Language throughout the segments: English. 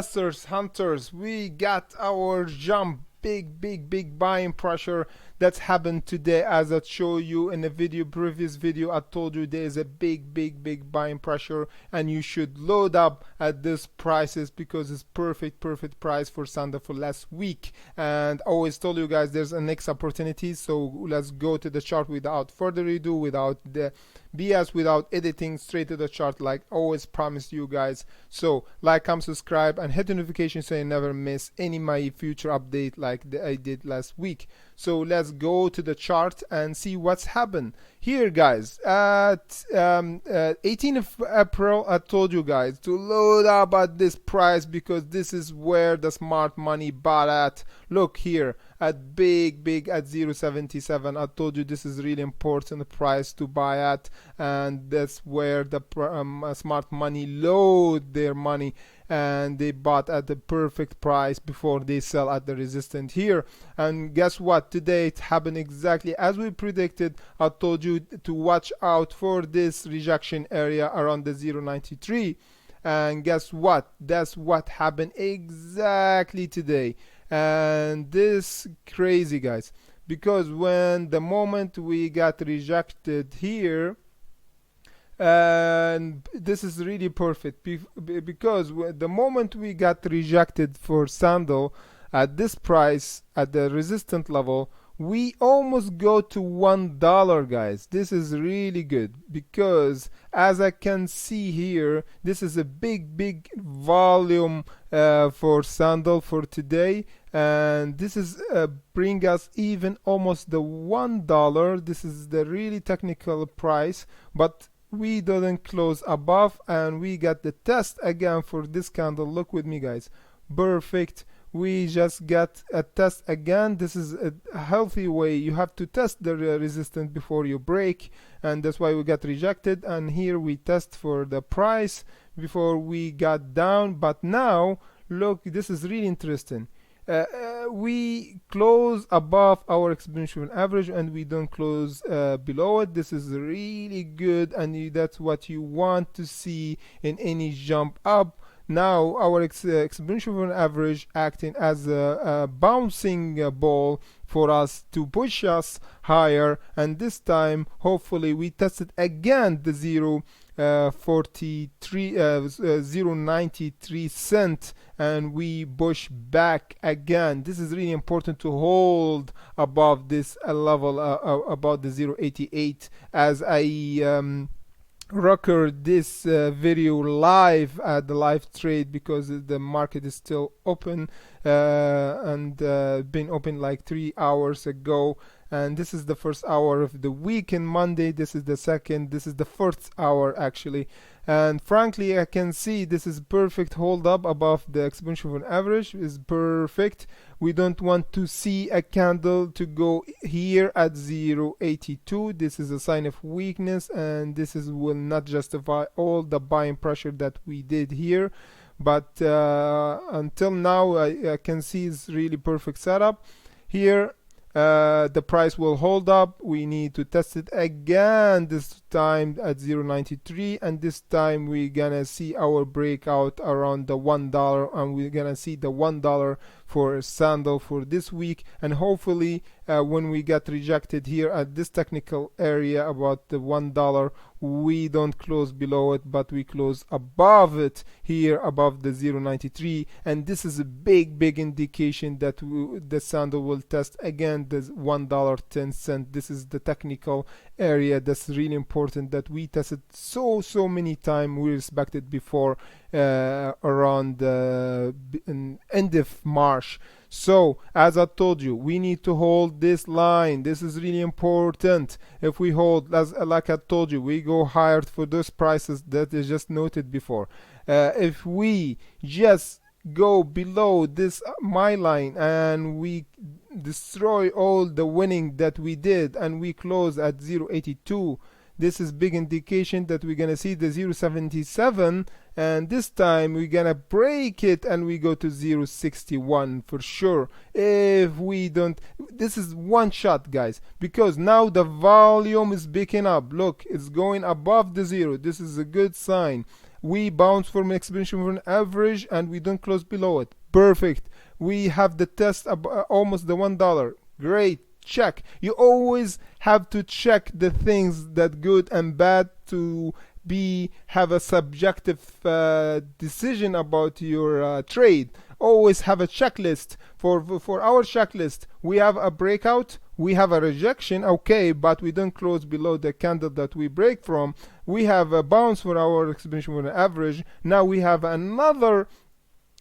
Investors, hunters, we got our jump, big buying pressure that's happened today. As I showed you in the previous video, I told you there is a big buying pressure and you should load up at this prices because it's perfect price for Sunday for last week. And I always told you guys there's a next opportunity, so let's go to the chart without further ado, without the BS, without editing, straight to the chart like always promised you guys. So like, comment, subscribe and hit the notification so you never miss any my future update like I did last week. So let's go to the chart and see what's happened here, guys. At 18th of April, I told you guys to load up at this price because this is where the smart money bought at. Look here at big at 0.77. I told you this is really important price to buy at, and that's where the smart money load their money, and they bought at the perfect price before they sell at the resistance here. And guess what, today it happened exactly as we predicted. I told you to watch out for this rejection area around the 0.93, and guess what, that's what happened exactly today. And this crazy, guys, because when the moment we got rejected here, and this is really perfect because the moment we got rejected for Sundial at this price at the resistance level, we almost go to $1, guys. This is really good because as I can see here, this is a big volume for Sundial for today, and this is bring us even almost the $1. This is the really technical price, but we didn't close above, and we got the test again for this candle. Look with me, guys. Perfect. We just got a test again. This is a healthy way. You have to test the resistance before you break, and that's why we got rejected. And here we test for the price before we got down. But now look, this is really interesting. We close above our exponential average and we don't close below it. This is really good, and that's what you want to see in any jump up. Now our exponential average acting as a bouncing ball for us to push us higher, and this time hopefully we tested again the 0.93 cent, and we push back again. This is really important to hold above this level, about the 0.88, as I record this video live at the live trade because the market is still open, and been open like 3 hours ago, and this is the first hour of the week in Monday. This is the second, this is the first hour actually, and frankly I can see this is perfect hold up above the exponential average is perfect. We don't want to see a candle to go here at 0.82. This is a sign of weakness, and this will not justify all the buying pressure that we did here. But until now I can see it's really perfect setup here. The price will hold up. We need to test it again, this time at 0.93, and this time we're gonna see our breakout around the $1, and we're gonna see the $1 for Sundial for this week. And hopefully when we get rejected here at this technical area about the $1, we don't close below it, but we close above it here, above the 0.93, and this is a big indication that the Sundial will test again the $1.10. This is the technical area that's really important that we tested so many times. We respected before around the end of March. So as I told you, we need to hold this line. This is really important. If we hold, like I told you, we go higher for those prices that is just noted before. If we just go below this my line and we destroy all the winning that we did and we close at 0.82, this is big indication that we're gonna see the 0.77, and this time we're gonna break it and we go to 0.61 for sure. If we don't, this is one shot, guys, because now the volume is picking up. Look, it's going above the zero. This is a good sign. We bounce from exponential moving average and we don't close below it. Perfect. We have the test almost the $1. Great. Check. You always have to check the things that good and bad to have a subjective decision about your trade. Always have a checklist. For our checklist, we have a breakout, we have a rejection, okay, but we don't close below the candle that we break from. We have a bounce for our exponential moving average. Now we have another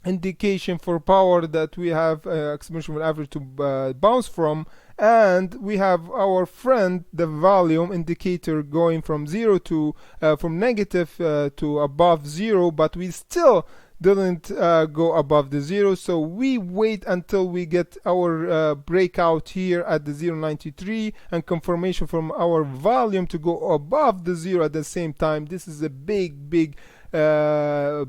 indication for power that we have exponential moving average to bounce from, and we have our friend the volume indicator going from zero to from negative to above zero, but we still didn't go above the zero, so we wait until we get our breakout here at the 0.93 and confirmation from our volume to go above the zero at the same time. This is a big buying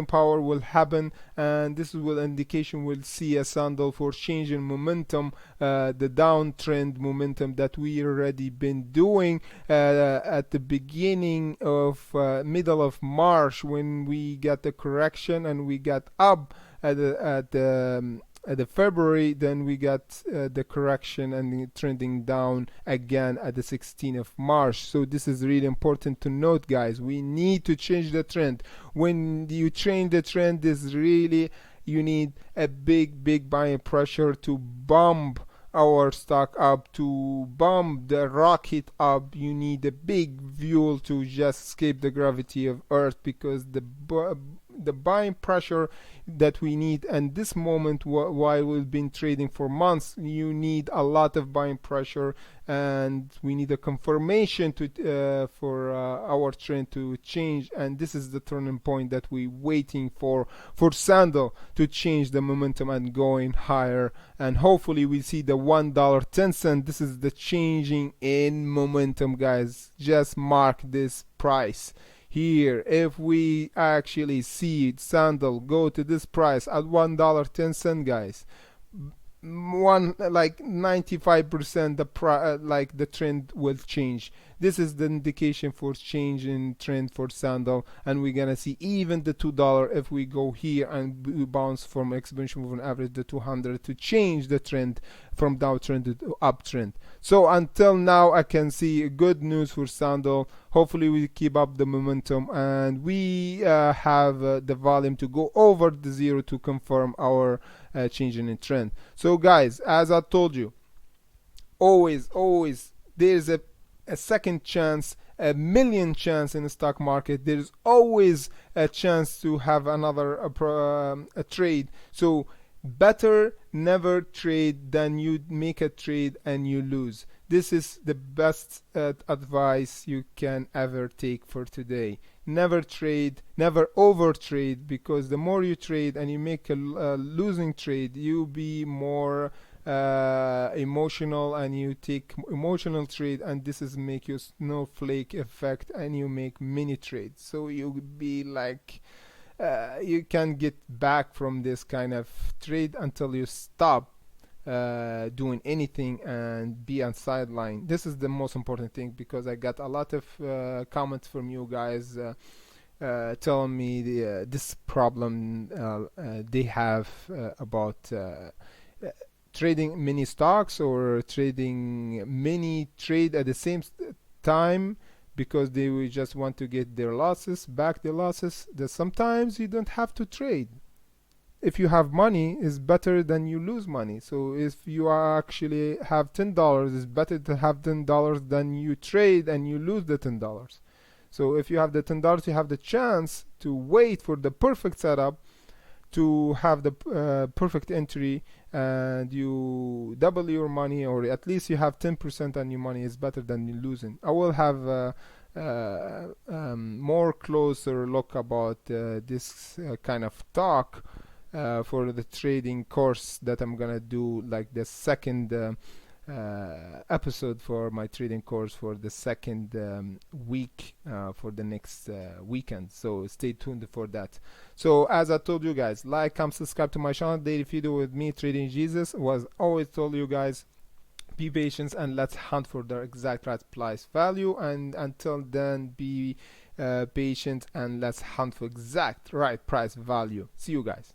power will happen, and this will indication we'll see a Sundial for change in momentum, the downtrend momentum that we already been doing at the beginning of middle of March, when we got the correction and we got up at the February, then we got the correction and trending down again at the 16th of March. So this is really important to note, guys. We need to change the trend. When you change the trend, is really, you need a big buying pressure to bump our stock up, to bump the rocket up. You need a big fuel to just escape the gravity of Earth, because the buying pressure that we need and this moment, while we've been trading for months, you need a lot of buying pressure, and we need a confirmation to for our trend to change. And this is the turning point that we're waiting for Sundial to change the momentum and going higher, and hopefully we see the $1.10. This is the changing in momentum, guys. Just mark this price here. If we actually see Sundial go to this price at $1.10, guys, like 95% the trend will change. This is the indication for change in trend for Sundial, and we're gonna see even the $2 if we go here and we bounce from exponential moving average the 200 to change the trend from downtrend to uptrend. So until now, I can see good news for Sundial. Hopefully we keep up the momentum and we have the volume to go over the zero to confirm our changing in trend. So guys, as I told you, always there's a second chance, a million chance in the stock market. There's always a chance to have another a trade. So better never trade than you make a trade and you lose. This is the best advice you can ever take for today. Never trade, never over trade, because the more you trade and you make a losing trade, you'll be more emotional, and you take emotional trade, and this is make you snowflake effect, and you make mini trades. So you'll be like you can get back from this kind of trade until you stop doing anything and be on sideline. This is the most important thing, because I got a lot of comments from you guys telling me this problem they have about trading many stocks or trading many trade at the same time, because they will just want to get their losses back, their losses. That sometimes you don't have to trade. If you have money, it's better than you lose money. So if you actually have $10, it's better to have $10 than you trade and you lose the $10. So if you have the $10, you have the chance to wait for the perfect setup, to have the perfect entry, and you double your money, or at least you have 10% on your money. Is better than you losing. I will have more closer look about this kind of talk for the trading course that I'm gonna do, like the second episode for my trading course for the second week for the next weekend. So stay tuned for that. So as I told you guys, like, comment, subscribe to my channel. Daily video with me, Trading Jesus. Was always told you guys, be patient and let's hunt for the exact right price value. And until then, be patient, and let's hunt for exact right price value. See you guys.